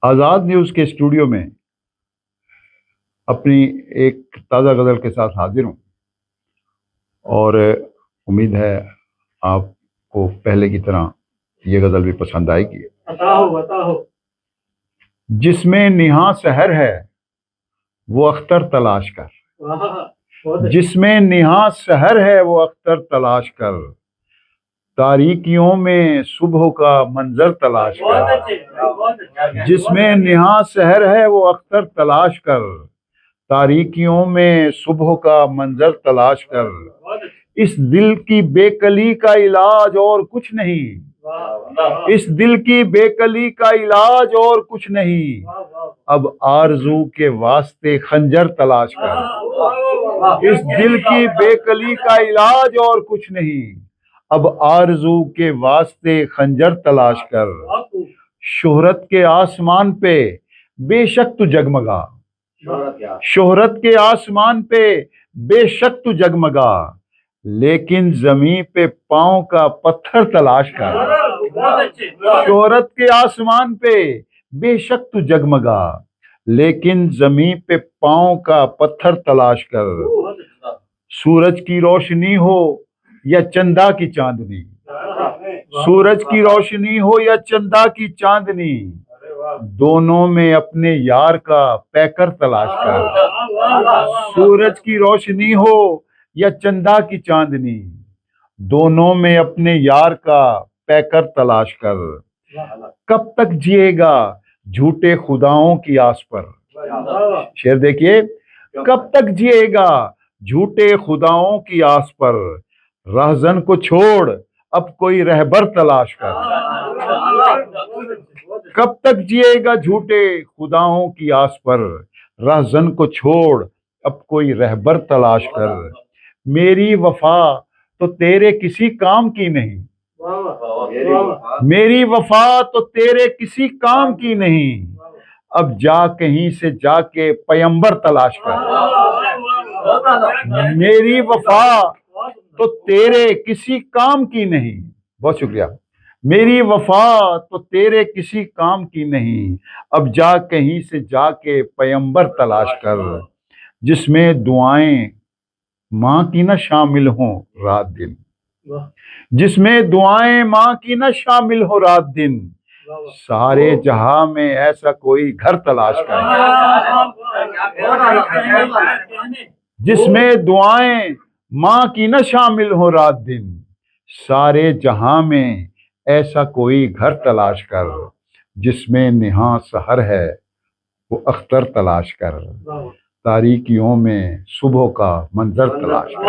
آزاد news کے studio میں اپنی ایک تازہ غزل کے ساتھ حاضر ہوں، اور امید ہے آپ کو پہلے کی طرح یہ غزل بھی پسند آئے گی۔ جس میں نہاں سحر ہے وہ اختر تلاش کر، جس میں نہاں سحر ہے وہ اختر تلاش کر، تاریکیوں میں صبح کا منظر تلاش کر۔ جس میں نہاں سحر ہے وہ اختر تلاش کر، تاریکیوں میں صبح کا منظر تلاش کر، اس دل کی بے کلی کا علاج اور کچھ نہیں، اس دل کی بے کلی کا علاج اور کچھ نہیں، اب آرزو کے واسطے خنجر تلاش کر۔ اس دل کی بے کلی کا علاج اور کچھ نہیں، اب آرزو کے واسطے خنجر تلاش کر۔ شہرت کے آسمان پہ بے شک تو جگمگا، شہرت کے آسمان پہ بے شک تو جگمگا، لیکن زمین پہ پاؤں کا پتھر تلاش کر۔ شہرت کے آسمان پہ بے شک تو جگمگا، لیکن زمین پہ پاؤں کا پتھر تلاش کر۔ سورج کی روشنی ہو یا چندا کی چاندنی، سورج کی روشنی ہو یا چندا کی چاندنی، دونوں میں اپنے یار کا پیکر تلاش کر۔ سورج کی روشنی ہو یا چندا کی چاندنی، دونوں میں اپنے یار کا پیکر تلاش کر۔ کب تک جیے گا جھوٹے خداؤں کی آس پر، شعر دیکھیے، کب تک جیے گا جھوٹے خداؤں کی آس پر، رہزن کو چھوڑ اب کوئی رہبر تلاش کر۔ کب تک جیے گا جھوٹے خداؤں کی آس پر، رہزن کو چھوڑ اب کوئی رہبر تلاش کر۔ میری وفا تو تیرے کسی کام کی نہیں، میری وفا تو تیرے کسی کام کی نہیں، اب جا کہیں سے جا کے پیمبر تلاش کر۔ میری وفا تو تیرے کسی کام کی نہیں، بہت شکریہ، میری وفا تو تیرے کسی کام کی نہیں، اب جا کہیں سے جا کے پیمبر تلاش کر۔ جس میں دعائیں ماں کی نہ شامل ہوں رات دن، جس میں دعائیں ماں کی نہ شامل ہو رات دن، سارے جہاں میں ایسا کوئی گھر تلاش کر۔ جس میں دعائیں ماں کی نہ شامل ہو رات دن، سارے جہاں میں ایسا کوئی گھر تلاش کر، جس میں نہاں سحر ہے وہ اختر تلاش کر، تاریکیوں میں صبح کا منظر تلاش کر۔